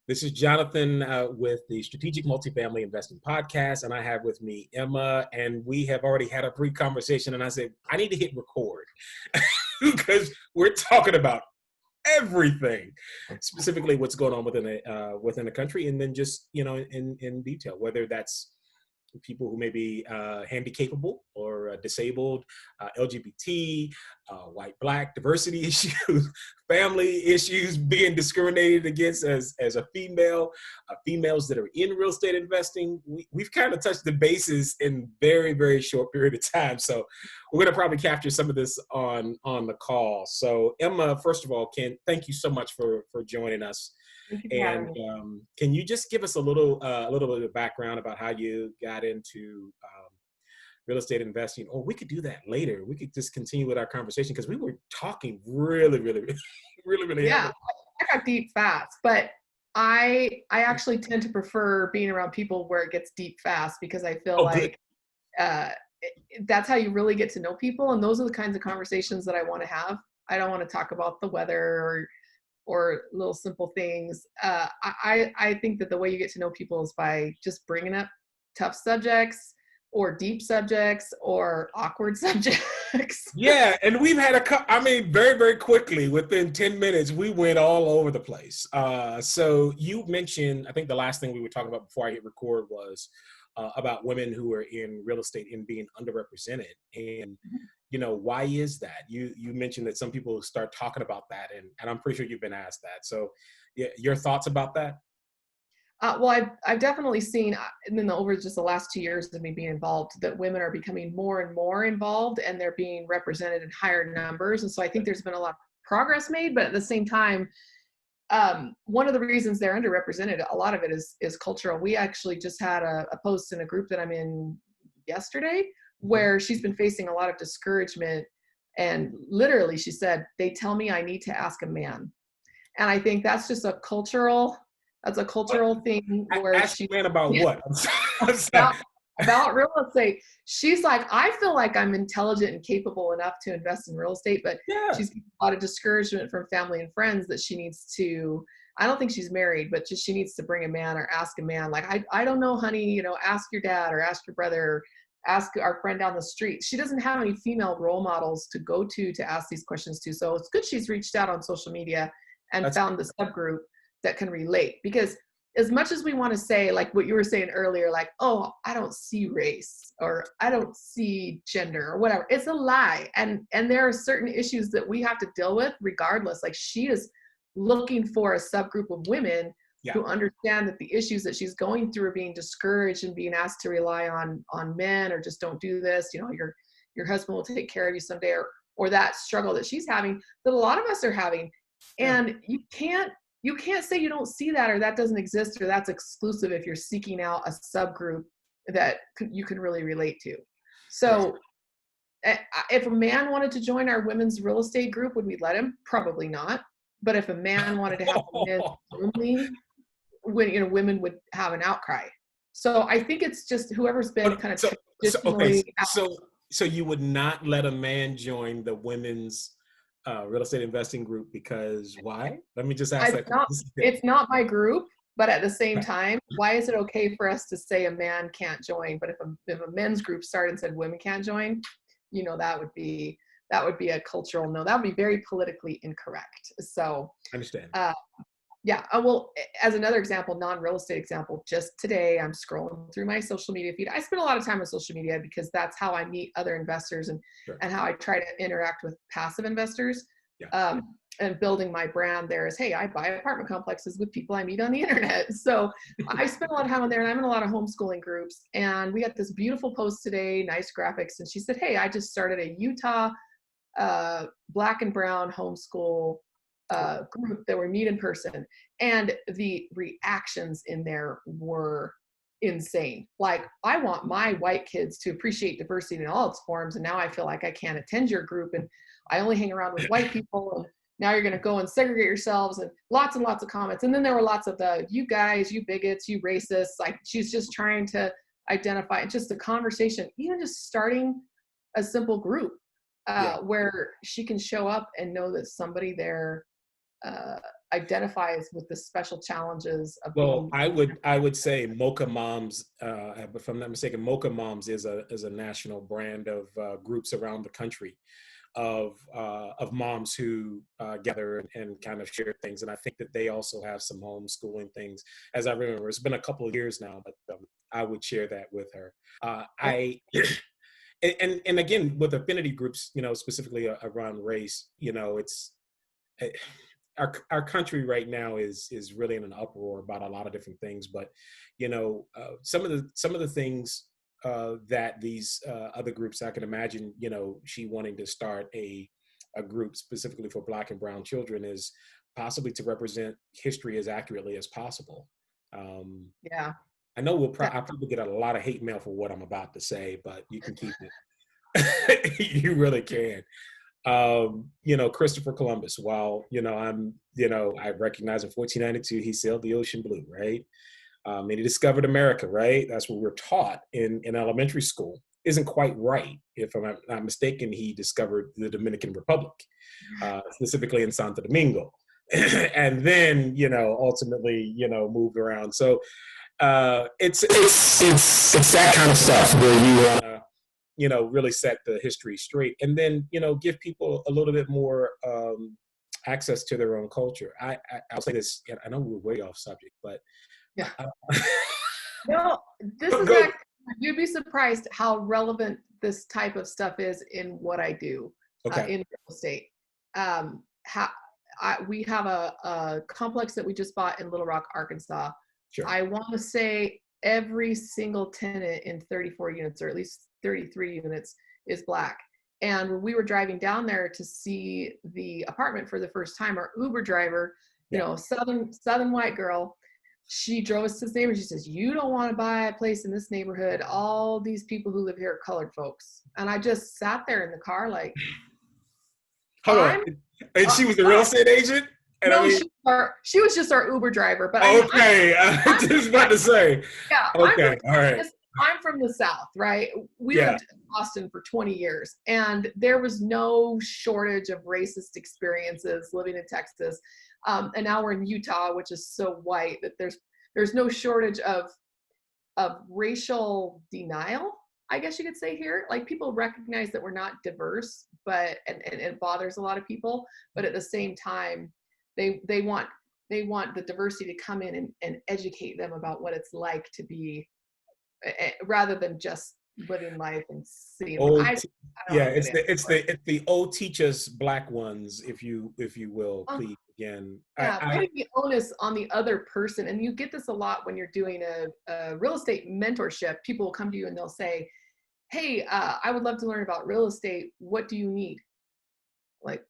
This is Jonathan with the Strategic Multifamily Investing Podcast, and I have with me Emma, and we have already had a brief conversation, and I said, I need to hit record because we're talking about everything, specifically what's going on within the country, and then just, in detail, whether that's people who may be handicapable or disabled, LGBT, white, black, diversity issues, family issues, being discriminated against as a female, females that are in real estate investing. We've kind of touched the bases in very, very short period of time. So we're going to probably capture some of this on the call. So Emma, first of all, thank you so much for joining us. And can you just give us a little bit of background about how you got into real estate investing? Or we could do that later. We could just continue with our conversation because we were talking really, Yeah, I got deep fast, but I actually tend to prefer being around people where it gets deep fast because I feel that's how you really get to know people, and those are the kinds of conversations that I want to have. I don't want to talk about the weather or little simple things. I think that the way you get to know people is by just bringing up tough subjects or deep subjects or awkward subjects. Yeah, and we've had very, very quickly, within 10 minutes, we went all over the place. So you mentioned, I think the last thing we were talking about before I hit record was about women who are in real estate and being underrepresented. And why is that? You mentioned that some people start talking about that, and I'm pretty sure you've been asked that. So yeah, your thoughts about that? Well, I've definitely seen, and then over just the last 2 years of me being involved, that women are becoming more and more involved, and they're being represented in higher numbers. And so I think there's been a lot of progress made, but at the same time, one of the reasons they're underrepresented, a lot of it is cultural. We actually just had a post in a group that I'm in yesterday where she's been facing a lot of discouragement. And literally she said, they tell me I need to ask a man. And I think that's just a cultural thing where ask a man about what? about real estate. She's like, I feel like I'm intelligent and capable enough to invest in real estate, but she's getting a lot of discouragement from family and friends that she needs to, I don't think she's married, but just she needs to bring a man or ask a man. Like, I don't know, honey, ask your dad or ask your brother, or ask our friend down the street. She doesn't have any female role models to go to ask these questions to. So it's good she's reached out on social media and found the subgroup that can relate. Because as much as we want to say, like what you were saying earlier, like, oh, I don't see race or I don't see gender or whatever, it's a lie. And there are certain issues that we have to deal with regardless. Like, she is looking for a subgroup of women who understand that the issues that she's going through are being discouraged and being asked to rely on men, or just don't do this, your husband will take care of you someday, or that struggle that she's having, that a lot of us are having. And you can't say you don't see that, or that doesn't exist, or that's exclusive if you're seeking out a subgroup that you can really relate to. So if a man wanted to join our women's real estate group, would we let him? Probably not. But if a man wanted to have a men's only, women would have an outcry. So I think it's just whoever's been kind of traditionally. So you would not let a man join the women's real estate investing group because why? Let me just ask that. It's not my group, but at the same time, why is it okay for us to say a man can't join? But if a men's group started and said women can't join, that would be a cultural no. That would be very politically incorrect. So I understand. Well, as another example, non-real estate example, just today I'm scrolling through my social media feed. I spend a lot of time on social media because that's how I meet other investors and how I try to interact with passive investors. And building my brand there is, hey, I buy apartment complexes with people I meet on the internet. So I spend a lot of time on there, and I'm in a lot of homeschooling groups. And we got this beautiful post today, nice graphics. And she said, hey, I just started a Utah Black and brown homeschool group that we meet in person, and the reactions in there were insane. Like, I want my white kids to appreciate diversity in all its forms, and now I feel like I can't attend your group, and I only hang around with white people, and now you're going to go and segregate yourselves, and lots of comments. And then there were lots of you guys, you bigots, you racists. Like, she's just trying to identify just a conversation, even just starting a simple group where she can show up and know that somebody there identifies with the special challenges of Well, being. I would say Mocha Moms, if I'm not mistaken, Mocha Moms is a national brand of groups around the country of moms who gather and kind of share things. And I think that they also have some homeschooling things. As I remember, it's been a couple of years now, but I would share that with her. I and again with affinity groups, specifically around race, it's. Our country right now is really in an uproar about a lot of different things, but some of the things that these other groups, I can imagine, she wanting to start a group specifically for Black and Brown children is possibly to represent history as accurately as possible. Yeah, I know I'll probably get a lot of hate mail for what I'm about to say, but you can keep it. You really can. Christopher Columbus, while, I recognize in 1492, he sailed the ocean blue, right? And he discovered America, right? That's what we're taught in elementary school. Isn't quite right. If I'm not mistaken, he discovered the Dominican Republic, specifically in Santo Domingo. And then, ultimately, moved around. So it's that kind of stuff where you really set the history straight, and then give people a little bit more access to their own culture. I'll say this. I know we're way off subject, but yeah. No, this is actually, you'd be surprised how relevant this type of stuff is in what I do in real estate. We have a complex that we just bought in Little Rock, Arkansas. Sure. I want to say every single tenant in 34 units, or at least 33 units, is Black. And when we were driving down there to see the apartment for the first time, our Uber driver, southern white girl, she drove us to this neighborhood. She says, "You don't want to buy a place in this neighborhood. All these people who live here are colored folks." And I just sat there in the car like, hold on. And she was the real estate agent? And no, she was just our Uber driver. But okay, I was just about to say. Yeah. Okay, all right. I'm from the South, right? We lived in Boston for 20 years, and there was no shortage of racist experiences living in Texas. And now we're in Utah, which is so white that there's no shortage of racial denial, I guess you could say here. Like, people recognize that we're not diverse, and it bothers a lot of people. But at the same time, they want the diversity to come in and educate them about what it's like to be, rather than just living life and seeing. It's the old teach us Black ones, if you will, please. Again, putting the onus on the other person. And you get this a lot when you're doing a real estate mentorship. People will come to you and they'll say, "Hey, I would love to learn about real estate. What do you need?" Like,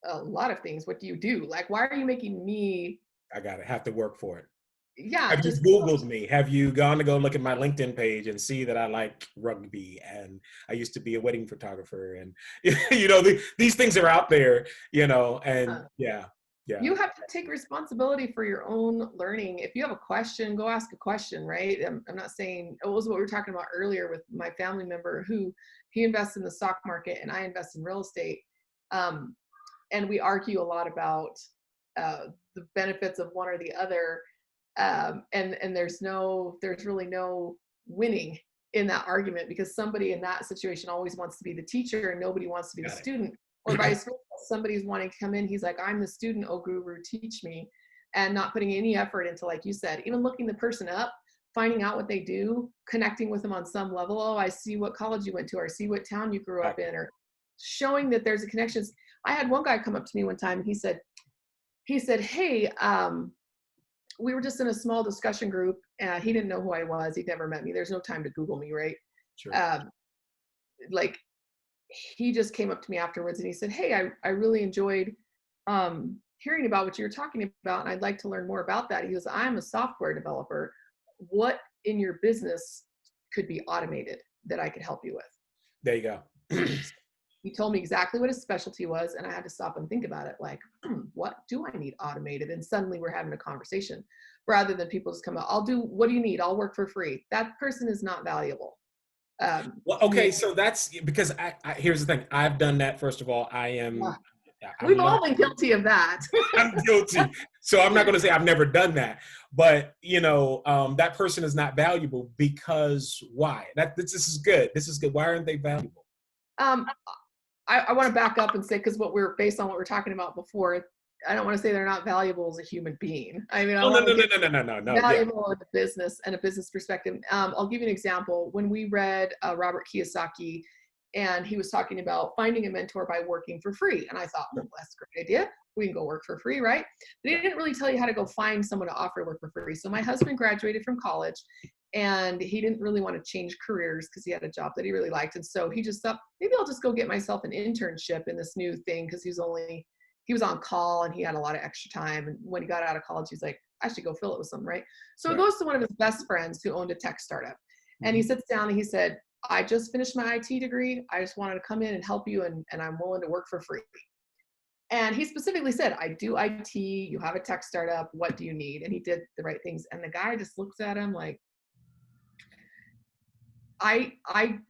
a lot of things. What do you do? Like, why are you making me? I have to work for it. Yeah. Have you Googled me? Have you gone to go look at my LinkedIn page and see that I like rugby and I used to be a wedding photographer, and these things are out there, and yeah. You have to take responsibility for your own learning. If you have a question, go ask a question, right? I'm not saying, it was what we were talking about earlier with my family member who he invests in the stock market and I invest in real estate. And we argue a lot about the benefits of one or the other. And there's really no winning in that argument, because somebody in that situation always wants to be the teacher and nobody wants to be the student, or vice versa. Somebody's wanting to come in, he's like, "I'm the student, oh guru, teach me," and not putting any effort into, like you said, even looking the person up, finding out what they do, connecting with them on some level. "Oh, I see what college you went to, or I see what town you grew up in," or showing that there's a connection. I had one guy come up to me one time and he said, "Hey, we were just in a small discussion group." He didn't know who I was. He'd never met me. There's no time to Google me, right? Sure. He just came up to me afterwards and he said, "Hey, I really enjoyed hearing about what you were talking about, and I'd like to learn more about that." He goes, "I'm a software developer. What in your business could be automated that I could help you with?" There you go. He told me exactly what his specialty was, and I had to stop and think about it. Like, what do I need automated? And suddenly we're having a conversation, rather than people just come out, "What do you need? I'll work for free." That person is not valuable. Well, okay, so that's because I here's the thing. I've done that. First of all, I am We've all been guilty of that. I'm guilty. So I'm not going to say I've never done that, but that person is not valuable because why? This is good. This is good. Why aren't they valuable? I want to back up and say, because based on what we're talking about before, I don't want to say they're not valuable as a human being. I mean, no. Valuable in a business and a business perspective. I'll give you an example. When we read Robert Kiyosaki, and he was talking about finding a mentor by working for free. And I thought, well, that's a great idea. We can go work for free, right? But he didn't really tell you how to go find someone to offer work for free. So my husband graduated from college, and he didn't really want to change careers because he had a job that he really liked. And so he just thought, maybe I'll just go get myself an internship in this new thing, because he was on call and he had a lot of extra time. And when he got out of college, he's like, I should go fill it with something, right? So he goes to one of his best friends who owned a tech startup. And he sits down and he said, I just finished my IT degree. I just wanted to come in and help you, and I'm willing to work for free. And he specifically said, I do IT, you have a tech startup, what do you need? And he did the right things. And the guy just looks at him like, I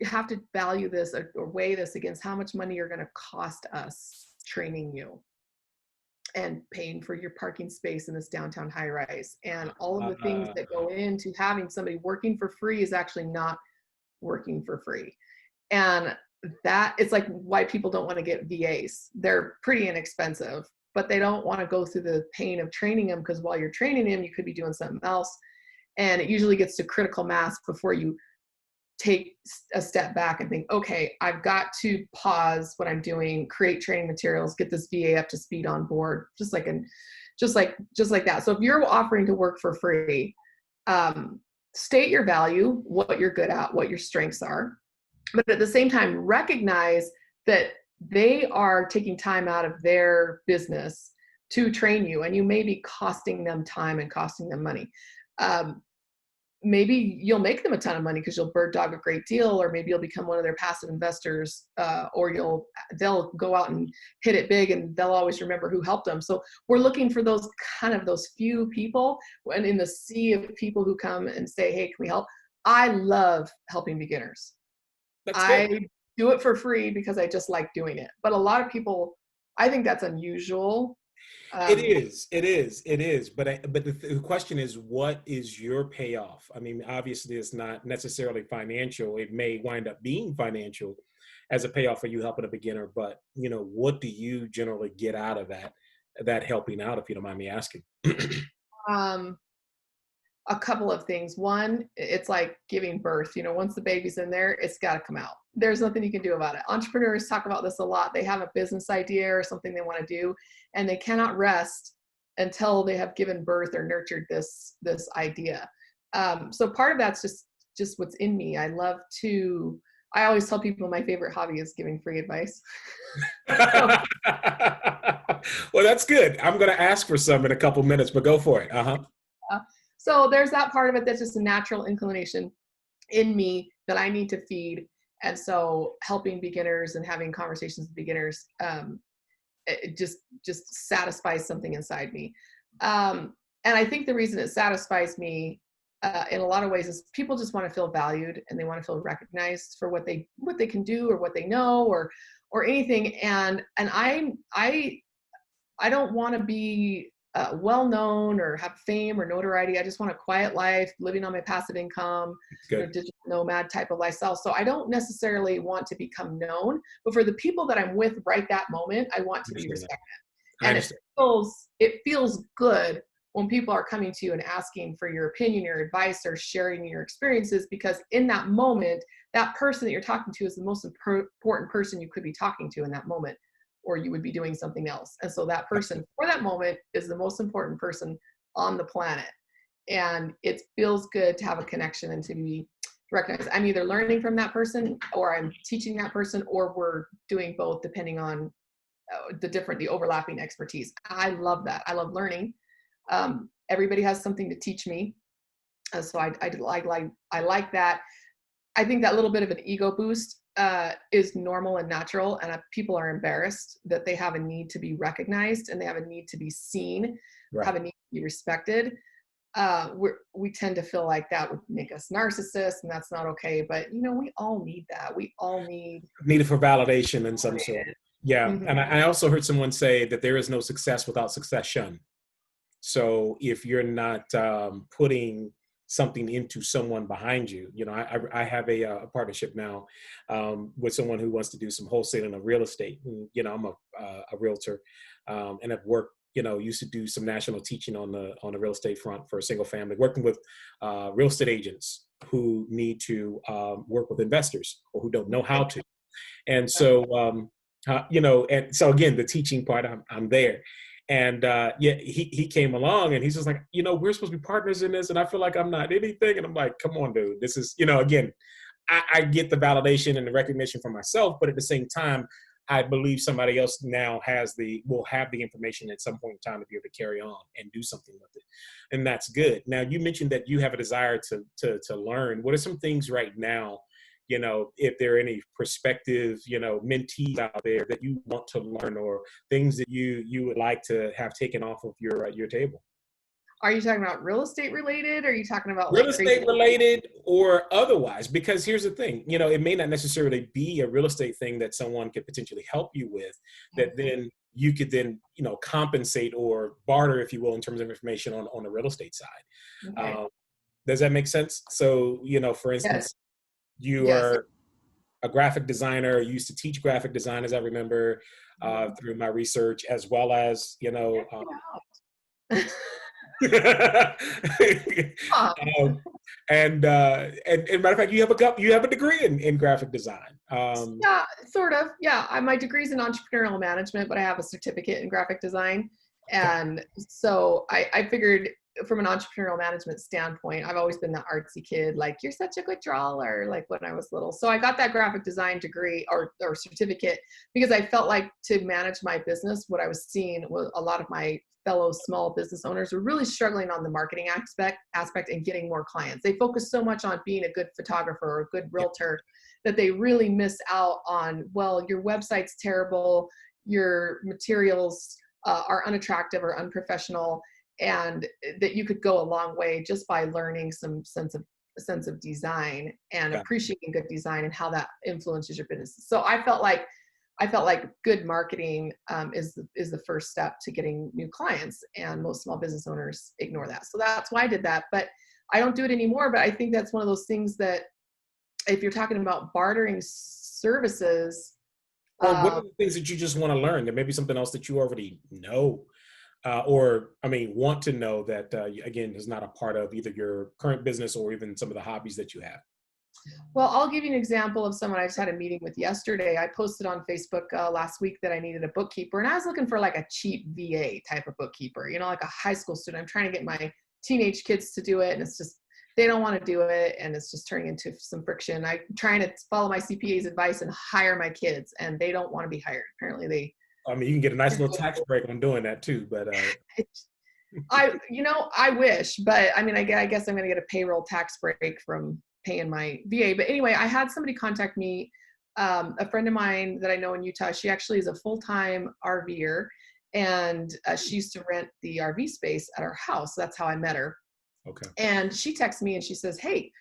have to value this or weigh this against how much money you're going to cost us training you and paying for your parking space in this downtown high rise. And all of the things that go into having somebody working for free is actually not working for free. And that it's like why people don't want to get VAs. They're pretty inexpensive, but they don't want to go through the pain of training them, because while you're training them, you could be doing something else. And it usually gets to critical mass before you take a step back and think, okay, I've got to pause what I'm doing, create training materials, get this VA up to speed on board, just like that. So if you're offering to work for free, state your value, what you're good at, what your strengths are, but at the same time, recognize that they are taking time out of their business to train you, and you may be costing them time and costing them money. Maybe you'll make them a ton of money because you'll bird dog a great deal, or maybe you'll become one of their passive investors, or they'll go out and hit it big, and they'll always remember who helped them. So we're looking for those few people, and in the sea of people who come and say, hey, can we help? I love helping beginners. I do it for free because I just like doing it. But a lot of people, I think that's unusual. It is. But the question is, what is your payoff? I mean, obviously it's not necessarily financial. It may wind up being financial as a payoff for you helping a beginner, but what do you generally get out of that helping out, if you don't mind me asking? A couple of things. One, it's like giving birth. Once the baby's in there, it's got to come out. There's nothing you can do about it. Entrepreneurs talk about this a lot. They have a business idea or something they want to do, and they cannot rest until they have given birth or nurtured this idea. So part of that's just what's in me. I always tell people my favorite hobby is giving free advice. Well, that's good. I'm going to ask for some in a couple minutes, but go for it. So there's that part of it that's just a natural inclination in me that I need to feed. And so helping beginners and having conversations with beginners, it just satisfies something inside me. And I think the reason it satisfies me in a lot of ways is people just want to feel valued, and they want to feel recognized for what they can do or what they know or anything. And I don't want to be well-known or have fame or notoriety. I just want a quiet life, living on my passive income, digital nomad type of lifestyle. So I don't necessarily want to become known, but for the people that I'm with right that moment, I want to be respected. And it feels good when people are coming to you and asking for your opinion, your advice, or sharing your experiences, because in that moment, that person that you're talking to is the most important person you could be talking to in that moment, or you would be doing something else. And so that person for that moment is the most important person on the planet. And it feels good to have a connection and to be recognized. I'm either learning from that person, or I'm teaching that person, or we're doing both depending on the overlapping expertise. I love that. I love learning. Everybody has something to teach me. So I like that. I think that little bit of an ego boost is normal and natural, and people are embarrassed that they have a need to be recognized, and they have a need to be seen, have a need to be respected. We tend to feel like that would make us narcissists, and that's not okay. But we all need that. We all need it for validation in some sort. Yeah. Mhm. And I also heard someone say that there is no success without succession. So if you're not putting something into someone behind you, I have a partnership now with someone who wants to do some wholesaling of real estate. And, I'm a realtor, and I've worked, used to do some national teaching on the real estate front for a single family, working with real estate agents who need to work with investors or who don't know how to. And so, and so again, the teaching part, I'm there. And yeah, he came along and he's just like, we're supposed to be partners in this. And I feel like I'm not anything. And I'm like, come on, dude, this is, again, I get the validation and the recognition for myself, but at the same time, I believe somebody else now will have the information at some point in time to be able to carry on and do something with it. And that's good. Now, you mentioned that you have a desire to learn. What are some things right now, if there are any prospective, mentees out there that you want to learn, or things that you would like to have taken off of your table? Are you talking about real estate related? Or are you talking about Real like crazy? estate related or otherwise? Because here's the thing, it may not necessarily be a real estate thing that someone could potentially help you with, that then you could then, compensate or barter, if you will, in terms of information on the real estate side. Okay. Does that make sense? So, for Yes. instance, you Yes. are a graphic designer. I used to teach graphic design, as I remember, through my research, as well as, Huh. and matter of fact, you have a degree in graphic design. Yeah, sort of. Yeah, my degree's in entrepreneurial management, but I have a certificate in graphic design. And so I figured from an entrepreneurial management standpoint, I've always been the artsy kid, like, you're such a good drawer, like when I was little. So I got that graphic design degree or certificate because I felt like to manage my business, what I was seeing was a lot of my fellow small business owners were really struggling on the marketing aspect and getting more clients. They focus so much on being a good photographer or a good realtor that they really miss out on, well, your website's terrible, your materials are unattractive or unprofessional, and that you could go a long way just by learning some sense of design and Yeah. appreciating good design and how that influences your business. So I felt like good marketing is the first step to getting new clients, and most small business owners ignore that. So that's why I did that, but I don't do it anymore. But I think that's one of those things that if you're talking about bartering services, Or what are the things that you just want to learn? There may be something else that you already know, want to know that, again, is not a part of either your current business or even some of the hobbies that you have. well, I'll give you an example of someone I just had a meeting with yesterday. I posted on Facebook last week that I needed a bookkeeper, and I was looking for like a cheap VA type of bookkeeper, like a high school student. I'm trying to get my teenage kids to do it, and it's just, they don't want to do it, and it's just turning into some friction. I'm trying to follow my CPA's advice and hire my kids, and they don't want to be hired. Apparently You can get a nice little tax break on doing that too, but I wish, but I guess I'm going to get a payroll tax break from paying my VA. But anyway, I had somebody contact me, a friend of mine that I know in Utah. She actually is a full-time RVer, and she used to rent the RV space at our house. So that's how I met her. okay. And she texts me and she says, hey,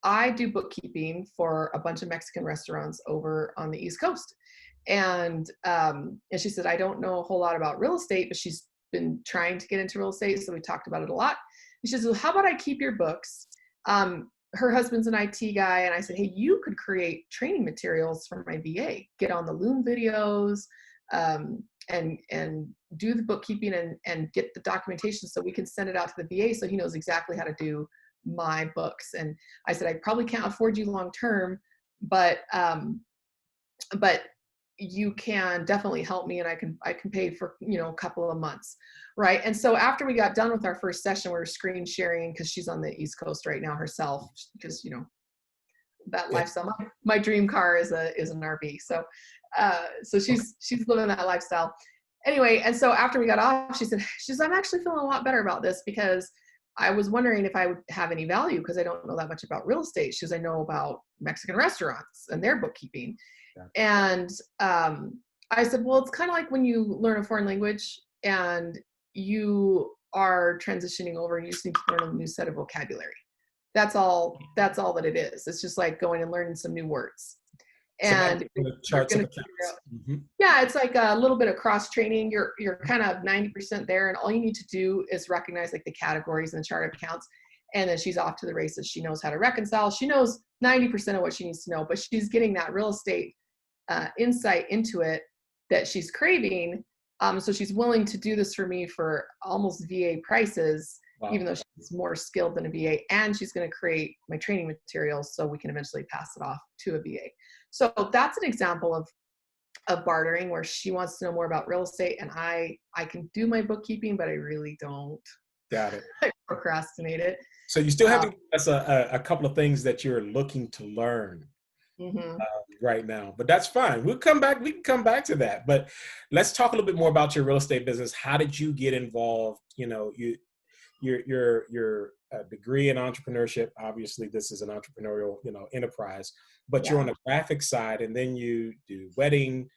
I do bookkeeping for a bunch of Mexican restaurants over on the East Coast. And she said, I don't know a whole lot about real estate, but she's been trying to get into real estate. So we talked about it a lot. And she says, well, how about I keep your books? Her husband's an IT guy. And I said, hey, you could create training materials for my VA, get on the Loom videos, and do the bookkeeping and get the documentation so we can send it out to the VA so he knows exactly how to do my books. And I said, I probably can't afford you long term, but you can definitely help me, and I can pay for a couple of months, right? And so after we got done with our first session, we were screen sharing because she's on the East Coast right now herself, because that lifestyle. My dream car is an RV, so she's living that lifestyle. Anyway, and so after we got off, she said, I'm actually feeling a lot better about this because I was wondering if I would have any value because I don't know that much about real estate. She says, I know about Mexican restaurants and their bookkeeping. Yeah. And I said, well, it's kind of like when you learn a foreign language and you are transitioning over and you just need to learn a new set of vocabulary. That's all that it is. It's just like going and learning some new words. and you're charts of going to figure out, yeah, it's like a little bit of cross training. You're kind of 90% there, and all you need to do is recognize like the categories in the chart of accounts, and then she's off to the races. She knows how to reconcile. She knows 90% of what she needs to know, but she's getting that real estate insight into it that she's craving. So she's willing to do this for me for almost VA prices, even though she's more skilled than a VA, and she's going to create my training materials so we can eventually pass it off to a VA. So that's an example of bartering where she wants to know more about real estate, and I can do my bookkeeping, but I really don't. Got it. I procrastinate it. So you still have to give us a couple of things that you're looking to learn right now, but that's fine. We'll come back. We can come back to that, but let's talk a little bit more about your real estate business. How did you get involved? You know, your degree in entrepreneurship. Obviously, this is an entrepreneurial, enterprise, but you're on the graphic side, and then you do wedding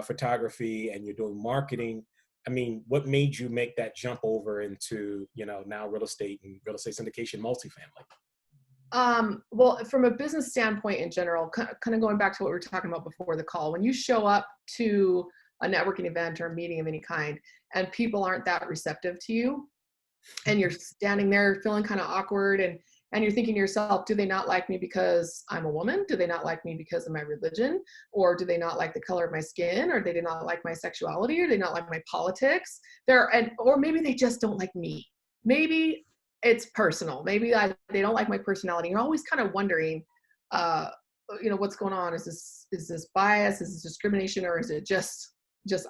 photography, and you're doing marketing. I mean, what made you make that jump over into, now real estate and real estate syndication multifamily? Well, from a business standpoint in general, kind of going back to what we were talking about before the call, when you show up to a networking event or a meeting of any kind, and people aren't that receptive to you, and you're standing there feeling kind of awkward, and you're thinking to yourself, do they not like me because I'm a woman? Do they not like me because of my religion? Or do they not like the color of my skin? Or they do not like my sexuality? Or they not like my politics? Or maybe they just don't like me. Maybe it's personal. Maybe they don't like my personality. You're always kind of wondering, what's going on? Is this bias? Is this discrimination? Or is it just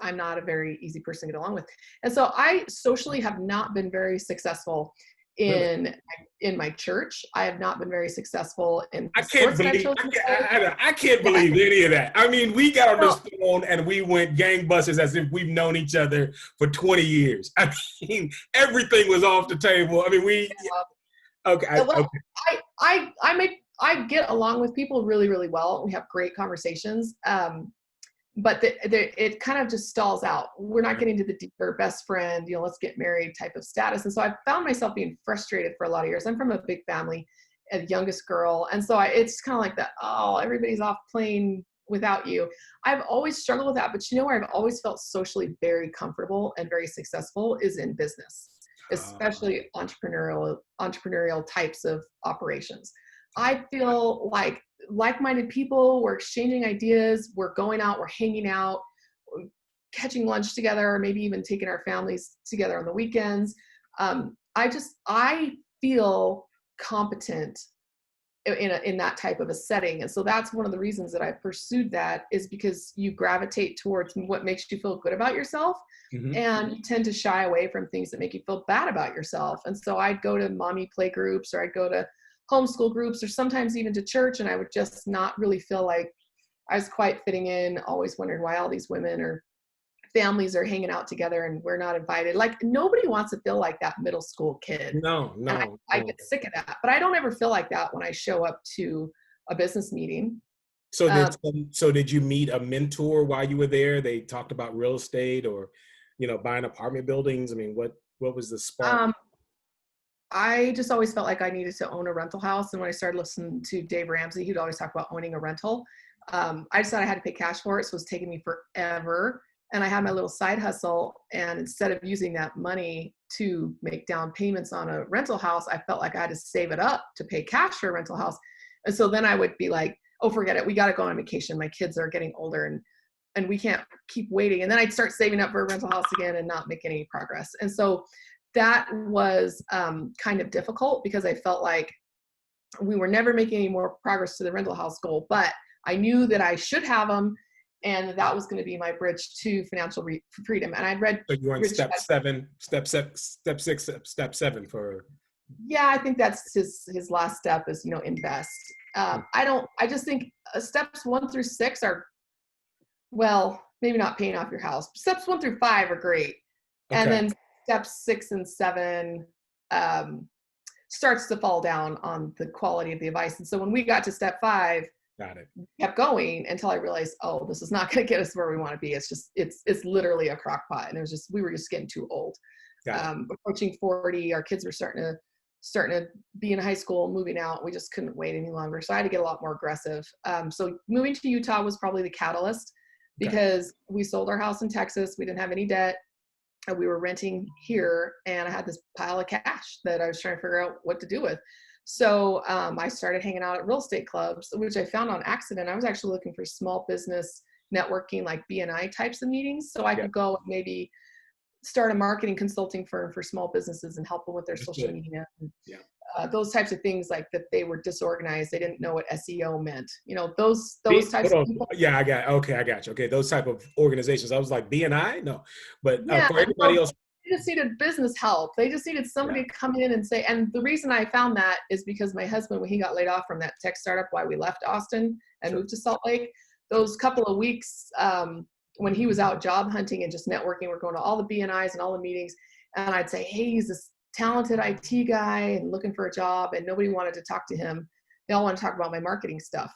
I'm not a very easy person to get along with? And so I socially have not been very successful in my church. I have not been very successful in I can't believe any of that. I mean, we got on this phone and we went gangbusters as if we've known each other for 20 years. I mean, everything was off the table. I mean, okay. I get along with people really, really well. We have great conversations. But it kind of just stalls out. We're not getting to the deeper best friend, let's get married type of status. And so I found myself being frustrated for a lot of years. I'm from a big family, a youngest girl. And so it's kind of like that, everybody's off playing without you. I've always struggled with that, but where I've always felt socially very comfortable and very successful is in business, especially entrepreneurial types of operations. I feel like-minded people, we're exchanging ideas, we're going out, we're hanging out, catching lunch together, maybe even taking our families together on the weekends. I feel competent in that type of a setting. And so that's one of the reasons that I pursued that, is because you gravitate towards what makes you feel good about yourself and tend to shy away from things that make you feel bad about yourself. And so I'd go to mommy play groups, or I'd go to homeschool groups, or sometimes even to church, and I would just not really feel like I was quite fitting in, always wondering why all these women or families are hanging out together and we're not invited. Like, nobody wants to feel like that middle school kid. No. I get sick of that, but I don't ever feel like that when I show up to a business meeting. So did you meet a mentor while you were there? They talked about real estate or, buying apartment buildings. I mean, what was the spark? I just always felt like I needed to own a rental house. And when I started listening to Dave Ramsey, he'd always talk about owning a rental. I just thought I had to pay cash for it. So it was taking me forever. And I had my little side hustle. And instead of using that money to make down payments on a rental house, I felt like I had to save it up to pay cash for a rental house. And so then I would be like, oh, forget it. We got to go on vacation. My kids are getting older and we can't keep waiting. And then I'd start saving up for a rental house again and not make any progress. And so that was kind of difficult, because I felt like we were never making any more progress to the rental house goal, but I knew that I should have them, and that was going to be my bridge to financial freedom. And I'd read. So you were on step 6, step 7 for. Yeah, I think that's his last step is, invest. I just think steps 1 through 6 are, well, maybe not paying off your house. Steps 1 through 5 are great. Okay. And then steps 6 and 7 starts to fall down on the quality of the advice. And so when we got to step 5, kept going until I realized, this is not going to get us where we want to be. It's literally a crock pot. And we were just getting too old. Approaching 40, our kids were starting to starting to be in high school, moving out. We just couldn't wait any longer. So I had to get a lot more aggressive. So moving to Utah was probably the catalyst because we sold our house in Texas. We didn't have any debt. And we were renting here, and I had this pile of cash that I was trying to figure out what to do with. So I started hanging out at real estate clubs, which I found on accident. I was actually looking for small business networking, like BNI types of meetings. So I could go maybe start a marketing consulting firm for small businesses and help them with their social media. And, those types of things, like that they were disorganized. They didn't know what SEO meant. You know, those types of people. Yeah, I got you. Okay, those type of organizations. I was like, BNI? No. But for everybody else. They just needed business help. They just needed somebody to come in and say, and the reason I found that is because my husband, when he got laid off from that tech startup, why we left Austin and moved to Salt Lake, those couple of weeks when he was out job hunting and just networking, we're going to all the BNIs and all the meetings. And I'd say, hey, he's this talented IT guy and looking for a job, and nobody wanted to talk to him. They all want to talk about my marketing stuff.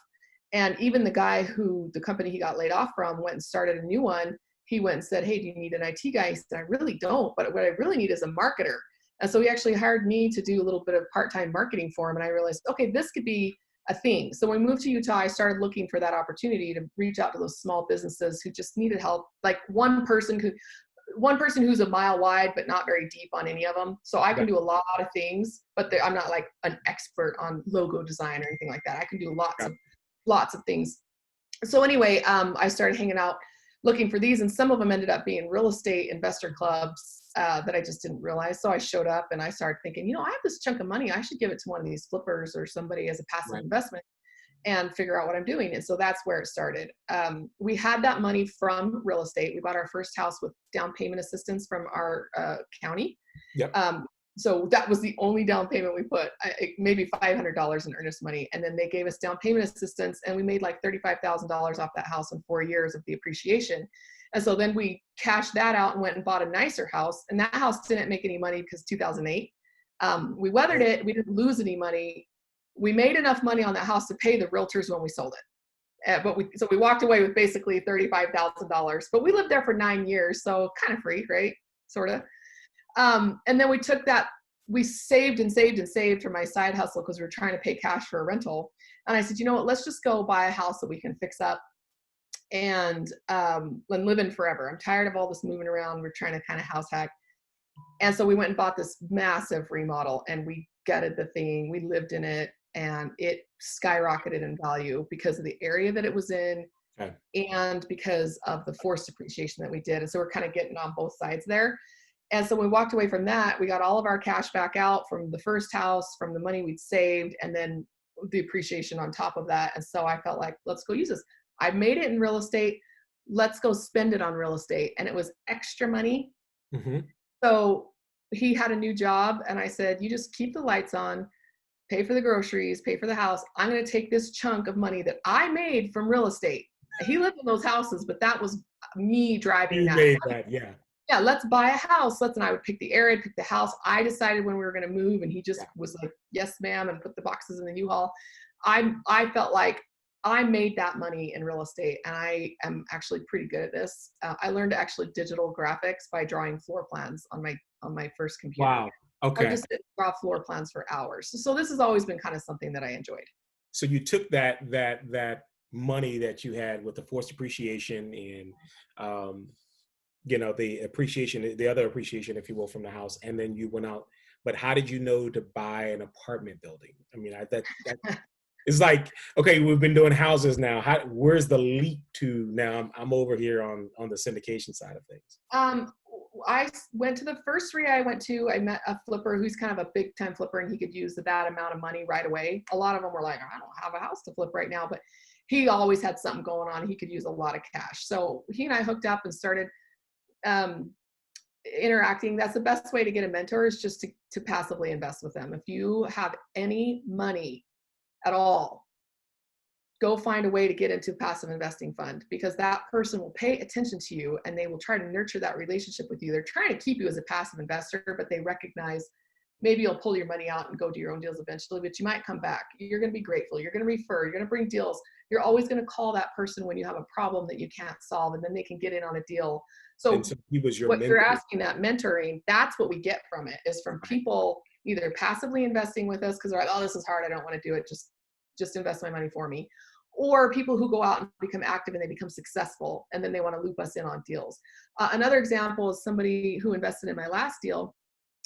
And even the guy the company he got laid off from went and started a new one. He went and said, hey, do you need an IT guy? He said, I really don't, but what I really need is a marketer. And so he actually hired me to do a little bit of part-time marketing for him. And I realized, okay, this could be a thing. So when we moved to Utah, I started looking for that opportunity to reach out to those small businesses who just needed help. Like one person who's a mile wide, but not very deep on any of them. So I can do a lot of things, but I'm not like an expert on logo design or anything like that. I can do lots of things. So anyway, I started hanging out looking for these, and some of them ended up being real estate investor clubs that I just didn't realize. So I showed up and I started thinking, I have this chunk of money. I should give it to one of these flippers or somebody as a passive investment and figure out what I'm doing. And so that's where it started. We had that money from real estate. We bought our first house with down payment assistance from our county. So that was the only down payment we put, maybe $500 in earnest money. And then they gave us down payment assistance, and we made like $35,000 off that house in 4 years of the appreciation. And so then we cashed that out and went and bought a nicer house. And that house didn't make any money because 2008. We weathered it. We didn't lose any money. We made enough money on that house to pay the realtors when we sold it. So we walked away with basically $35,000, but we lived there for 9 years. So kind of free, right? Sort of. And then we took that, we saved and saved and saved for my side hustle because we were trying to pay cash for a rental. And I said, you know what, let's just go buy a house that we can fix up and live in forever. I'm tired of all this moving around. We're trying to kind of house hack. And so we went and bought this massive remodel, and we gutted the thing. We lived in it, and it skyrocketed in value because of the area that it was in and because of the forced depreciation that we did. And so we're kind of getting on both sides there. And so we walked away from that. We got all of our cash back out from the first house, from the money we'd saved, and then the appreciation on top of that. And so I felt like, let's go use this. I made it in real estate. Let's go spend it on real estate. And it was extra money. Mm-hmm. So he had a new job, and I said, you just keep the lights on, pay for the groceries, pay for the house. I'm going to take this chunk of money that I made from real estate. He lived in those houses, but that was me driving that. You made that, yeah. Yeah, let's buy a house. And I would pick the area, pick the house. I decided when we were going to move, and he just was like, yes, ma'am, and put the boxes in the U-Haul. I felt like I made that money in real estate, and I am actually pretty good at this. I learned actually digital graphics by drawing floor plans on my first computer. Wow. Okay. I just draw floor plans for hours. So this has always been kind of something that I enjoyed. So you took that money that you had with the forced appreciation and the appreciation, the other appreciation, if you will, from the house, and then you went out. But how did you know to buy an apartment building? I mean, that it's like, okay, we've been doing houses now. Where's the leap to now? I'm over here on the syndication side of things. I went to the first three I went to. I met a flipper who's kind of a big time flipper, and he could use that amount of money right away. A lot of them were like, I don't have a house to flip right now, but he always had something going on. He could use a lot of cash. So he and I hooked up and started interacting. That's the best way to get a mentor, is just to passively invest with them. If you have any money at all, go find a way to get into a passive investing fund, because that person will pay attention to you and they will try to nurture that relationship with you. They're trying to keep you as a passive investor, but they recognize maybe you'll pull your money out and go do your own deals eventually, but you might come back. You're going to be grateful. You're going to refer. You're going to bring deals. You're always going to call that person when you have a problem that you can't solve, and then they can get in on a deal. So he was your what mentor. You're asking, that mentoring, that's what we get from it, is from people either passively investing with us because they're like, oh, this is hard, I don't want to do it, just invest my money for me, or people who go out and become active and they become successful and then they want to loop us in on deals. Another example is somebody who invested in my last deal.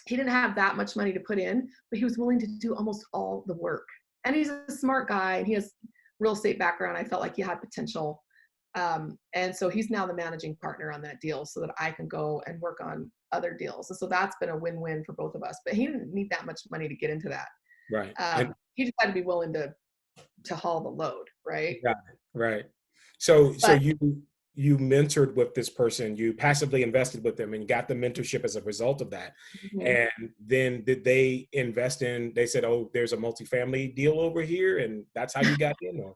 He didn't have that much money to put in, but he was willing to do almost all the work. And he's a smart guy and he has real estate background. I felt like he had potential. And so he's now the managing partner on that deal so that I can go and work on other deals. And so that's been a win-win for both of us, but he didn't need that much money to get into that. Right. He just had to be willing to haul the load. Right. Right. So you mentored with this person, you passively invested with them and got the mentorship as a result of that. Mm-hmm. And then did they invest in, they said, oh, there's a multifamily deal over here and that's how you got in? Or?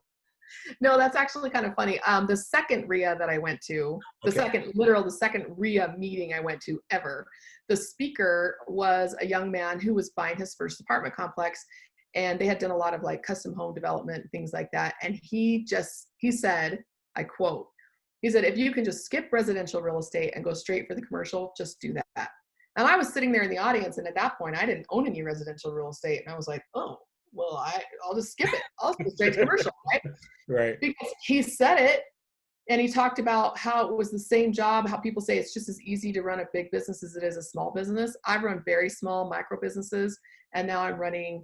No, that's actually kind of funny. The second RIA that I went to, the second RIA meeting I went to ever, the speaker was a young man who was buying his first apartment complex, and they had done a lot of like custom home development and things like that. And he said, I quote, he said, if you can just skip residential real estate and go straight for the commercial, just do that. And I was sitting there in the audience, and at that point I didn't own any residential real estate. And I was like, oh, well, I'll just skip it. I'll go straight to commercial, right? Right. Because he said it, and he talked about how it was the same job, how people say it's just as easy to run a big business as it is a small business. I've run very small micro businesses, and now I'm running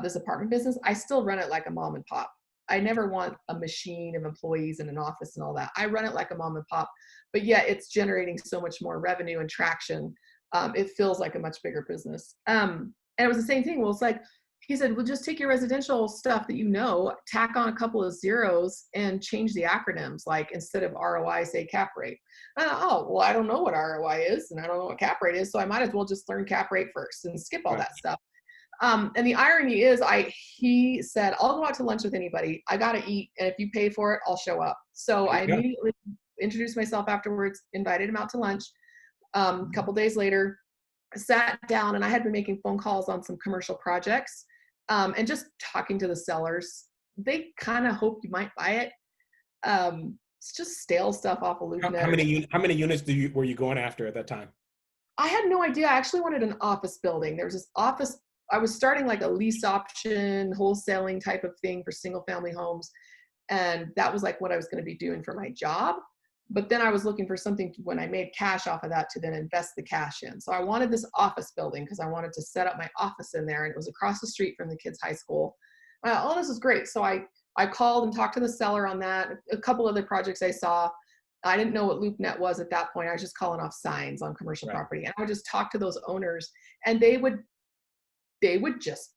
this apartment business. I still run it like a mom and pop. I never want a machine of employees in an office and all that. I run it like a mom and pop, but yet it's generating so much more revenue and traction. It feels like a much bigger business. And it was the same thing. Well, it's like, he said, well, just take your residential stuff that you know, tack on a couple of zeros and change the acronyms. Like instead of ROI, say cap rate. Oh, well, I don't know what ROI is and I don't know what cap rate is. So I might as well just learn cap rate first and skip all that stuff. And the irony is he said, I'll go out to lunch with anybody. I got to eat. And if you pay for it, I'll show up. So I immediately introduced myself afterwards, invited him out to lunch. A couple days later, I sat down and I had been making phone calls on some commercial projects. And just talking to the sellers, they kind of hope you might buy it. It's just stale stuff off of LoopNet. How many units were you going after at that time? I had no idea. I actually wanted an office building. There was this office. I was starting like a lease option, wholesaling type of thing for single family homes. And that was like what I was going to be doing for my job. But then I was looking for something when I made cash off of that to then invest the cash in. So I wanted this office building because I wanted to set up my office in there, and it was across the street from the kids' high school. Oh, this is great. So I called and talked to the seller on that. A couple other projects I saw. I didn't know what LoopNet was at that point. I was just calling off signs on commercial property. And I would just talk to those owners, and they would just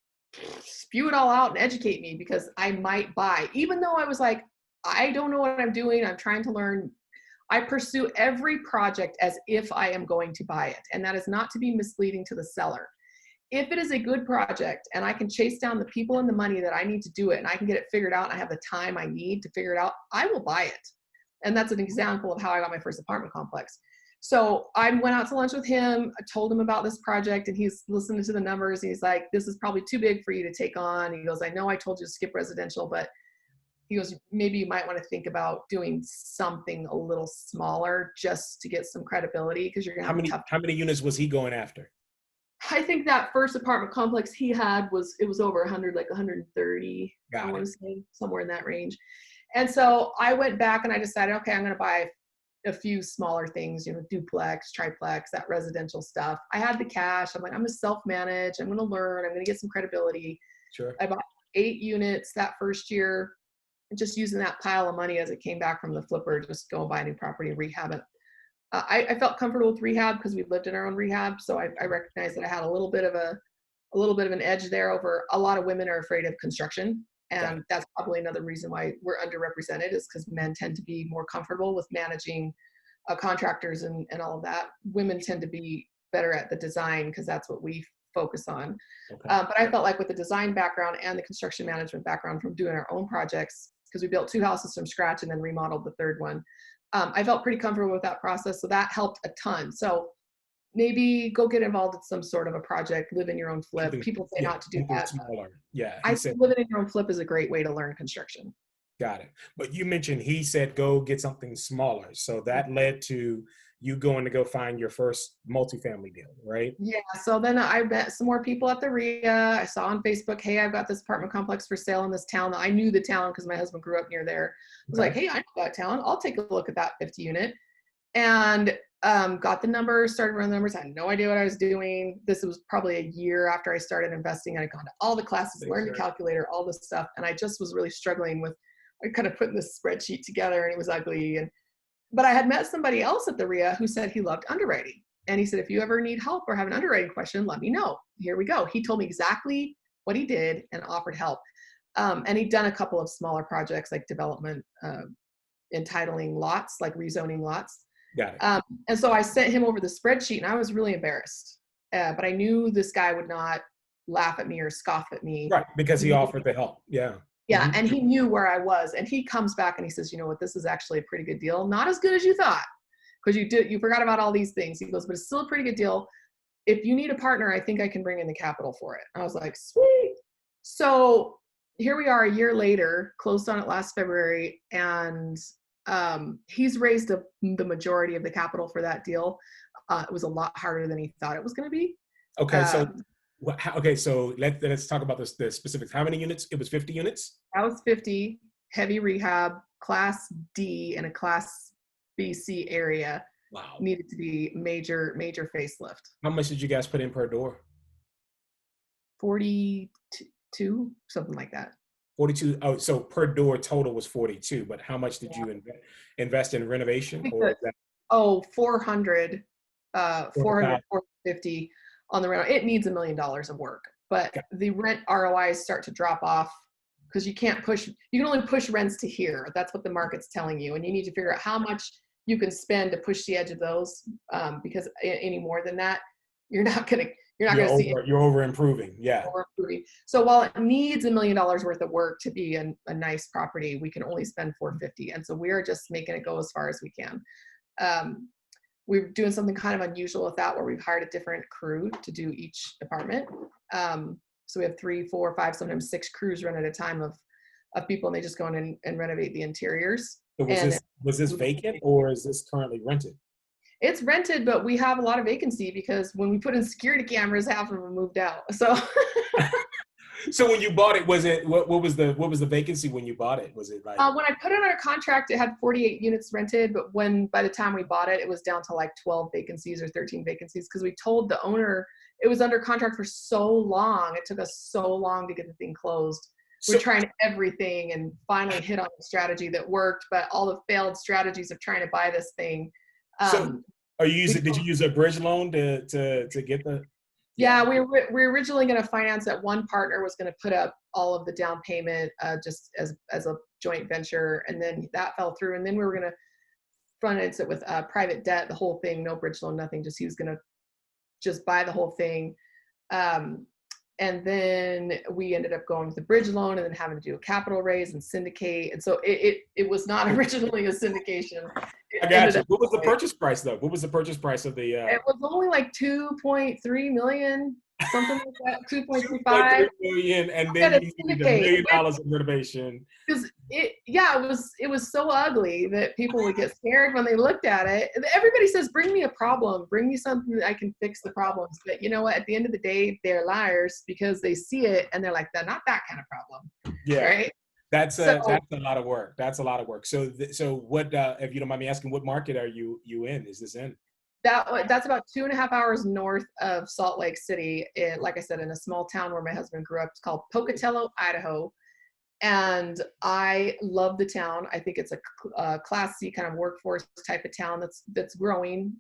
spew it all out and educate me because I might buy, even though I was like, I don't know what I'm doing. I'm trying to learn. I pursue every project as if I am going to buy it. And that is not to be misleading to the seller. If it is a good project and I can chase down the people and the money that I need to do it, and I can get it figured out and I have the time I need to figure it out, I will buy it. And that's an example of how I got my first apartment complex. So I went out to lunch with him. I told him about this project, and he's listening to the numbers. And he's like, this is probably too big for you to take on. He goes, I know I told you to skip residential, but he goes, maybe you might want to think about doing something a little smaller just to get some credibility, because you're going to have how many units was he going after? I think that first apartment complex he had was over 100, like 130, I want to say, somewhere in that range. And so I went back and I decided, okay, I'm going to buy a few smaller things, duplex, triplex, that residential stuff. I had the cash. I'm like, I'm going to self-manage. I'm going to learn. I'm going to get some credibility. Sure. I bought 8 units that first year, just using that pile of money as it came back from the flipper, just go and buy a new property and rehab it. I felt comfortable with rehab because we lived in our own rehab. So I recognized that I had a little bit of an edge there over a lot of women are afraid of construction. And that's probably another reason why we're underrepresented, is because men tend to be more comfortable with managing contractors and all of that. Women tend to be better at the design because that's what we focus on. Okay. But I felt like with the design background and the construction management background from doing our own projects, because we built 2 houses from scratch and then remodeled the 3rd one, I felt pretty comfortable with that process. So that helped a ton. So maybe go get involved in some sort of a project, live in your own flip. People say not to do that. Smaller. Yeah. I think living in your own flip is a great way to learn construction. Got it. But you mentioned he said, go get something smaller. So that led to you going to go find your first multifamily deal, right? Yeah. So then I met some more people at the RIA. I saw on Facebook, hey, I've got this apartment complex for sale in this town. I knew the town because my husband grew up near there. I was like, hey, I know that town. I'll take a look at that 50 unit. And got the numbers, started running the numbers. I had no idea what I was doing. This was probably a year after I started investing. I'd gone to all the classes, learned the calculator, all this stuff. And I just was really struggling with, I kind of putting this spreadsheet together and it was ugly. But I had met somebody else at the RIA who said he loved underwriting. And he said, if you ever need help or have an underwriting question, let me know. Here we go. He told me exactly what he did and offered help. And he'd done a couple of smaller projects like development, entitling lots, like rezoning lots. Got it. And so I sent him over the spreadsheet and I was really embarrassed. But I knew this guy would not laugh at me or scoff at me. Right, because he offered the help. Yeah. Yeah, and he knew where I was. And he comes back and he says, you know what, this is actually a pretty good deal. Not as good as you thought, because you forgot about all these things. He goes, but it's still a pretty good deal. If you need a partner, I think I can bring in the capital for it. I was like, sweet. So here we are a year later, closed on it last February, and he's raised the majority of the capital for that deal. It was a lot harder than he thought it was going to be. Okay, so let's talk about the specifics. How many units? It was 50 units? That was 50, heavy rehab, Class D in a Class BC area. Wow. Needed to be major facelift. How much did you guys put in per door? 42, something like that. 42. Oh, so per door total was 42, but how much did you invest in renovation? Or is that 400, 450 on the reno. It needs $1 million of work, but the rent ROIs start to drop off because you can only push rents to here. That's what the market's telling you. And you need to figure out how much you can spend to push the edge of those, because any more than that, you're over improving. Yeah. Over improving. So while it needs $1 million worth of work to be a nice property, we can only spend 450. And so we're just making it go as far as we can. We're doing something kind of unusual with that, where we've hired a different crew to do each department. So we have 3, 4, 5, sometimes 6 crews run at a time of people, and they just go in and renovate the interiors. So was this vacant or is this currently rented? It's rented, but we have a lot of vacancy because when we put in security cameras, half of them moved out. So So when you bought it, was it what was the vacancy when you bought it? Was it like when I put it under contract, it had 48 units rented, but by the time we bought it, it was down to like 12 vacancies or 13 vacancies because we told the owner it was under contract for so long. It took us so long to get the thing closed. We're trying everything and finally hit on a strategy that worked, but all the failed strategies of trying to buy this thing. So did you use a bridge loan to get the? Yeah, we were originally going to finance that. One partner was going to put up all of the down payment just as a joint venture, and then that fell through. And then we were going to finance it with private debt, the whole thing, no bridge loan, nothing. He was going to just buy the whole thing. And then we ended up going with the bridge loan and then having to do a capital raise and syndicate. And so it was not originally a syndication. I got you. What was the purchase price though? What was the purchase price of the? It was only like 2.3 million, something like that, 2.25 million, and then you needed $1 million in renovation. Because it was so ugly that people would get scared when they looked at it. Everybody says, "Bring me a problem, bring me something that I can fix the problems." But you know what? At the end of the day, they're liars because they see it and they're like, "They're not that kind of problem." Yeah. Right. That's a lot of work. That's a lot of work. So what, if you don't mind me asking, what market are you in? Is this in? That's about 2.5 hours north of Salt Lake City. Like I said, in a small town where my husband grew up. It's called Pocatello, Idaho. And I love the town. I think it's a Class C kind of workforce type of town that's growing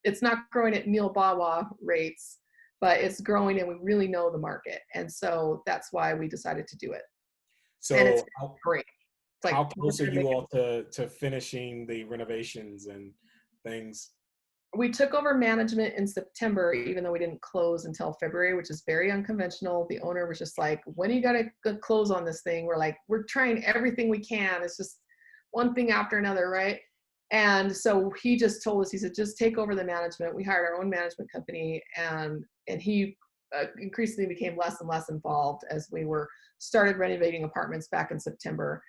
it's not growing at Neil Bawa rates, but it's growing and we really know the market. And so that's why we decided to do it. So and it's great. It's how close are you all to finishing the renovations and things? We took over management in September, even though we didn't close until February, which is very unconventional. The owner was just like, when you got to close on this thing? We're like, we're trying everything we can. It's just one thing after another, right? And so he just told us, he said, just take over the management. We hired our own management company, and he increasingly became less and less involved as we started renovating apartments back in September.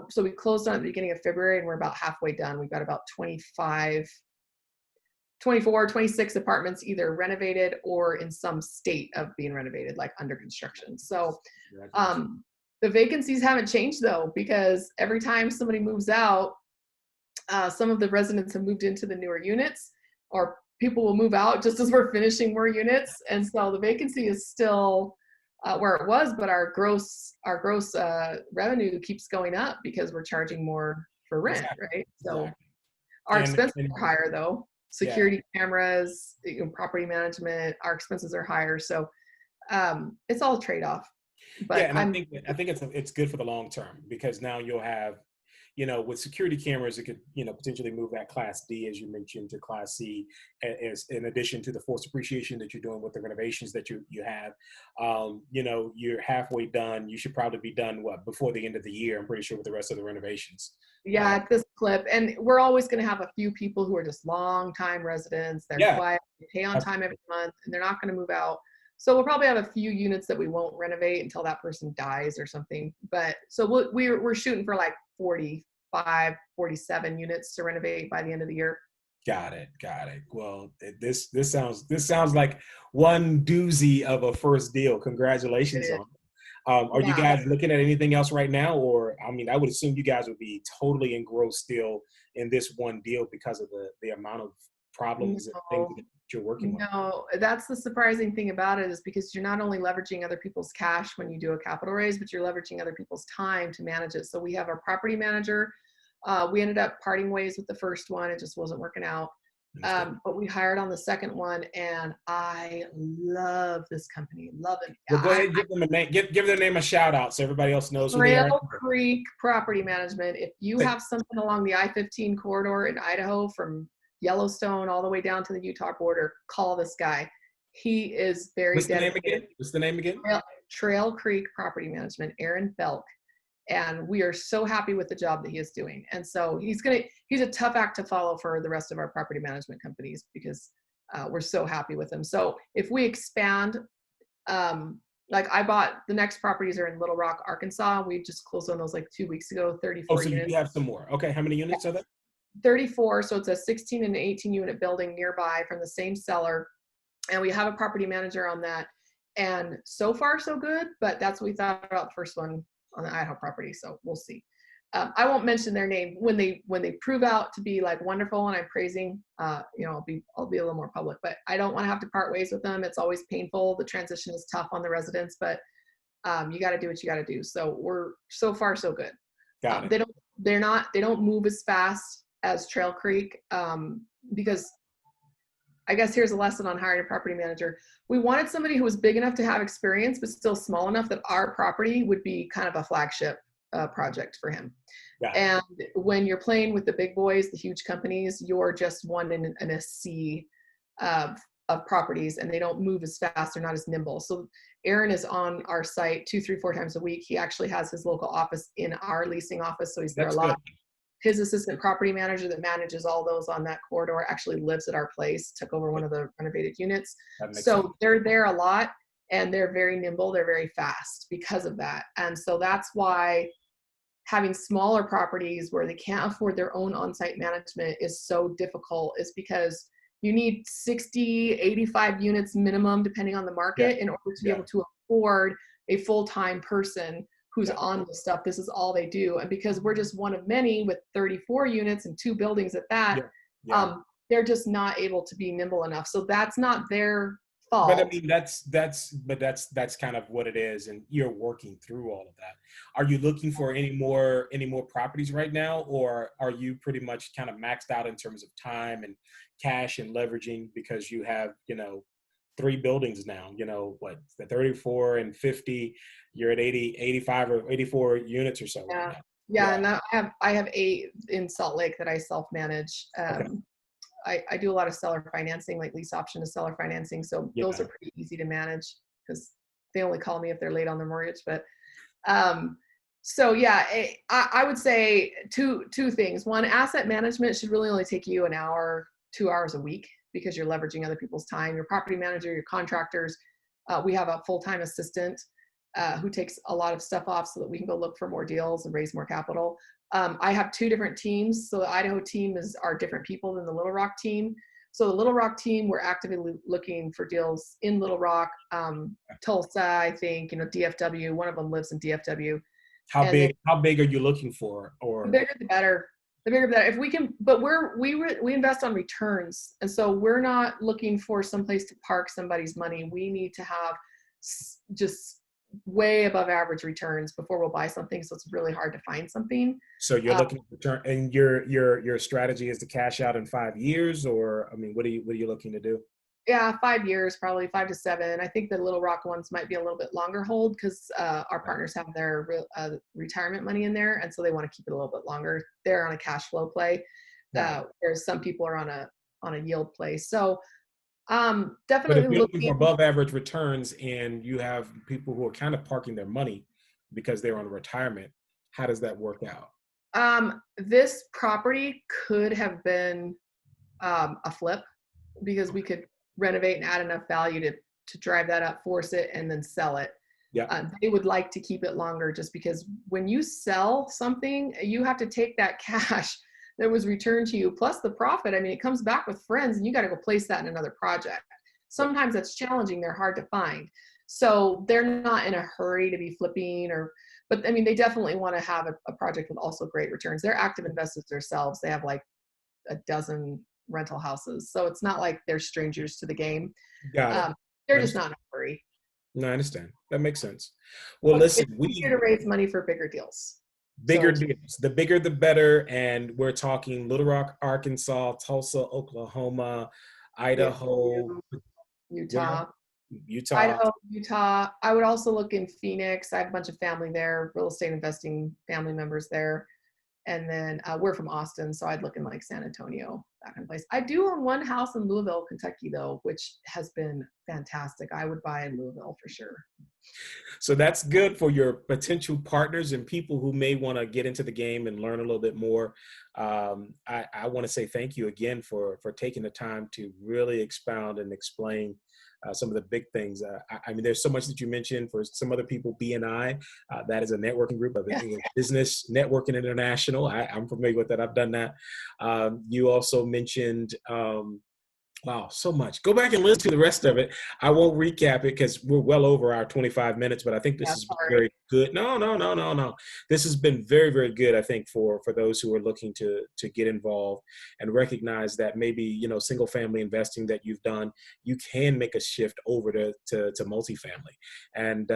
So we closed on at the beginning of February, and we're about halfway done. We've got about 25 24, 26 apartments either renovated or in some state of being renovated, like under construction. So the vacancies haven't changed though, because every time somebody moves out, some of the residents have moved into the newer units, or people will move out just as we're finishing more units. And so the vacancy is still where it was, but our gross revenue keeps going up because we're charging more for rent, right? So our expenses are higher though. Security cameras, property management, our expenses are higher. So it's all a trade-off. But and I think it's good for the long term, because now you'll have, with security cameras, it could, potentially move that Class D, as you mentioned, to Class C, as in addition to the forced appreciation that you're doing with the renovations that you have. You're halfway done. You should probably be done, before the end of the year, I'm pretty sure, with the rest of the renovations. Yeah, at this clip. And we're always going to have a few people who are just long-time residents. They're quiet, they pay on time every month, and they're not going to move out. So we'll probably have a few units that we won't renovate until that person dies or something. But so we're shooting for like 45, 47 units to renovate by the end of the year. Got it. Well, this sounds like one doozy of a first deal. Congratulations on it. Are you guys looking at anything else right now? Or, I would assume you guys would be totally engrossed still in this one deal because of the amount of problems and things that you're working with. No, that's the surprising thing about it, is because you're not only leveraging other people's cash when you do a capital raise, but you're leveraging other people's time to manage it. So we have our property manager. We ended up parting ways with the first one. It just wasn't working out. But we hired on the second one, and I love this company. Love it. Well, go ahead and give them a name. Give their name a shout out so everybody else knows who they are. Trail Creek Property Management. If you have something along the I-15 corridor in Idaho, from Yellowstone all the way down to the Utah border, call this guy. He is very dedicated. What's the name again? Trail Creek Property Management, Aaron Belk. And we are so happy with the job that he is doing. And so he's a tough act to follow for the rest of our property management companies, because we're so happy with him. So if we expand, like I bought, the next properties are in Little Rock, Arkansas. We just closed on those like 2 weeks ago, 34 so units. You have some more. Okay, how many units are there? 34, so it's a 16 and 18 unit building nearby from the same seller. And we have a property manager on that. And so far so good, but that's what we thought about the first one on the Idaho property. So we'll see. I won't mention their name. When they prove out to be like wonderful and I'm praising, I'll be a little more public, but I don't want to have to part ways with them. It's always painful. The transition is tough on the residents, but you got to do what you got to do. So we're so far so good. Got it. They don't move as fast as Trail Creek, because I guess here's a lesson on hiring a property manager. We wanted somebody who was big enough to have experience, but still small enough that our property would be kind of a flagship project for him. And when you're playing with the big boys, the huge companies, you're just one in a sea of properties, and they don't move as fast. They're not as nimble. So Aaron is on our site 2, 3, 4 times a week. He actually has his local office in our leasing office, so he's there a lot. Good. His assistant property manager that manages all those on that corridor actually lives at our place, took over one of the renovated units. So they're there a lot, and they're very nimble. They're very fast because of that. And so that's why having smaller properties where they can't afford their own on-site management is so difficult, is because you need 60, 85 units minimum, depending on the market, in order to be able to afford a full-time person who's on this stuff. This is all they do. And because we're just one of many with 34 units and 2 buildings at that, they're just not able to be nimble enough. So that's not their fault. But I mean, that's kind of what it is. And you're working through all of that. Are you looking for any more properties right now? Or are you pretty much kind of maxed out in terms of time and cash and leveraging, because you have, 3 buildings now, the 34 and 50, you're at 80, 85 or 84 units or so. Right now. Yeah. And I have 8 in Salt Lake that I self-manage. I do a lot of seller financing, like lease option to seller financing. So those are pretty easy to manage, because they only call me if they're late on their mortgage. But so I would say two things. One, asset management should really only take you an hour, 2 hours a week, because you're leveraging other people's time. Your property manager, your contractors. We have a full-time assistant who takes a lot of stuff off so that we can go look for more deals and raise more capital. I have 2 different teams. So the Idaho team are different people than the Little Rock team. So the Little Rock team, we're actively looking for deals in Little Rock, Tulsa, I think, DFW. One of them lives in DFW. How big are you looking for? Or the bigger the better. The bigger the better. If we can, but we invest on returns, and so we're not looking for someplace to park somebody's money. We need to have just way above average returns before we'll buy something. So it's really hard to find something. So you're looking to return, and your strategy is to cash out in 5 years, or what are you looking to do? Yeah, 5 years, probably 5 to 7. I think the Little Rock ones might be a little bit longer hold because our partners have their retirement money in there, and so they want to keep it a little bit longer. They're on a cash flow play, whereas some people are on a yield play. So definitely But if you're looking for above average returns, and you have people who are kind of parking their money because they're on retirement, how does that work out? This property could have been a flip because we could renovate and add enough value to drive that up, force it, and then sell it. Yeah. They would like to keep it longer just because when you sell something, you have to take that cash that was returned to you plus the profit. it comes back with friends, and you got to go place that in another project. Sometimes that's challenging. They're hard to find. So they're not in a hurry to be flipping but they definitely want to have a project with also great returns. They're active investors themselves. They have like a dozen rental houses. So it's not like they're strangers to the game. Got it. They're just not in a hurry. No, I understand. That makes sense. Well, listen, we're here to raise money for bigger deals. Deals. The bigger, the better. And we're talking Little Rock, Arkansas, Tulsa, Oklahoma, Idaho, Utah. Idaho, Utah. I would also look in Phoenix. I have a bunch of family there, real estate investing family members there. And then we're from Austin, so I'd look in like San Antonio, that kind of place. I do own one house in Louisville, Kentucky, though, which has been fantastic. I would buy in Louisville for sure. So that's good for your potential partners and people who may want to get into the game and learn a little bit more. I want to say thank you again for taking the time to really expound and explain some of the big things. There's so much that you mentioned. For some other people, BNI, that is a networking group of Business Networking International. I'm familiar with that. I've done that. You also mentioned, wow, so much. Go back and listen to the rest of it. I won't recap it because we're well over our 25 minutes, but I think this is very good. No. This has been very, very good, I think, for those who are looking to get involved and recognize that maybe, single family investing that you've done, you can make a shift over to multifamily. And,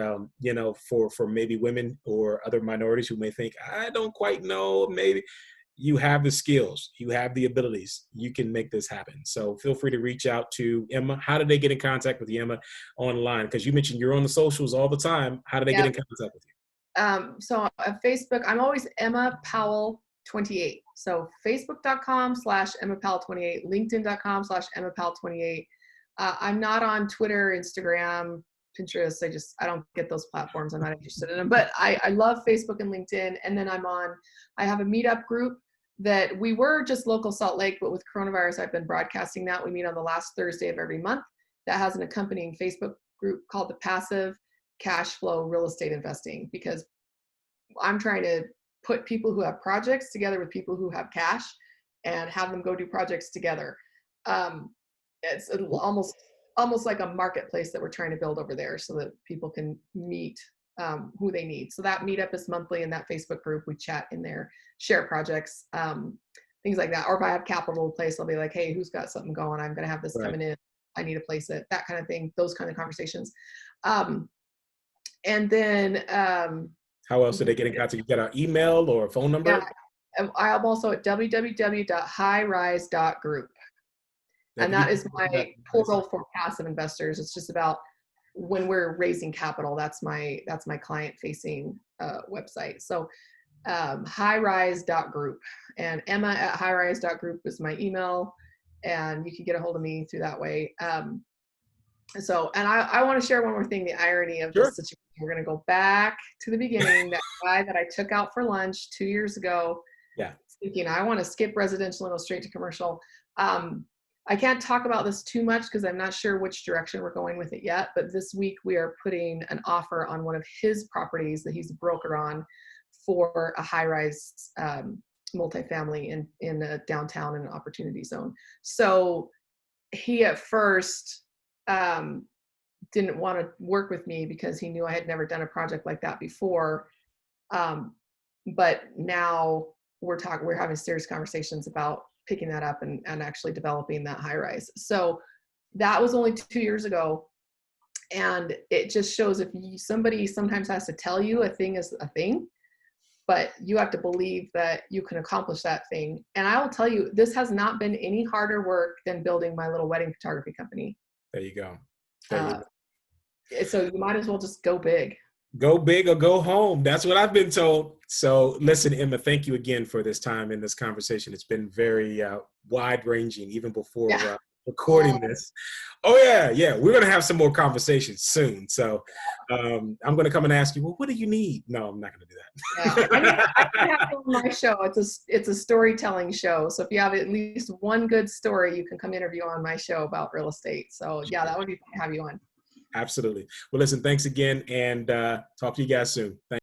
for maybe women or other minorities who may think, I don't quite know, maybe, you have the skills, you have the abilities, you can make this happen. So feel free to reach out to Emma. How do they get in contact with you, Emma, online? Because you mentioned you're on the socials all the time. How do they get in contact with you? So Facebook, I'm always Emma Powell 28. So facebook.com/Emma Powell 28, linkedin.com/Emma Powell 28. I'm not on Twitter, Instagram, Pinterest. I don't get those platforms. I'm not interested in them, but I love Facebook and LinkedIn. And then I have a meetup group that we were just local Salt Lake, but with coronavirus, I've been broadcasting that. We meet on the last Thursday of every month. That has an accompanying Facebook group called the Passive Cash Flow Real Estate Investing, because I'm trying to put people who have projects together with people who have cash and have them go do projects together. It's almost like a marketplace that we're trying to build over there so that people can meet who they need. So that meetup is monthly in that Facebook group. We chat in there, share projects, things like that. Or if I have capital in place, I'll be like, hey, who's got something going? I'm going to have this coming in. I need to place it, that kind of thing, those kind of conversations. And then how else do they get in contact? You got an email or a phone number? Yeah, I'm also at www.highrise.group. And that is my portal for passive investors. It's just about when we're raising capital. That's my client facing website. So highrise.group, and Emma@highrise.group is my email, and you can get a hold of me through that way. And I want to share one more thing, the irony of this situation. We're going to go back to the beginning. That guy that I took out for lunch 2 years ago, thinking I want to skip residential and go straight to commercial. I can't talk about this too much because I'm not sure which direction we're going with it yet, but this week we are putting an offer on one of his properties that he's a broker on for a high-rise multifamily in a downtown in an opportunity zone. So he at first didn't want to work with me because he knew I had never done a project like that before. But now we're having serious conversations about picking that up and actually developing that high rise. So that was only 2 years ago. And it just shows if somebody sometimes has to tell you a thing is a thing, but you have to believe that you can accomplish that thing. And I will tell you, this has not been any harder work than building my little wedding photography company. There you go. So you might as well just go big. Go big or go home. That's what I've been told. So listen, Emma, thank you again for this time in this conversation. It's been very wide ranging, even before recording this. Oh yeah. We're going to have some more conversations soon. So I'm going to come and ask you, well, what do you need? No, I'm not going to do that. Yeah, I can have it on my show. It's a storytelling show. So if you have at least one good story, you can come interview on my show about real estate. So yeah, that would be fun to have you on. Absolutely. Well, listen, thanks again, and talk to you guys soon. Thanks.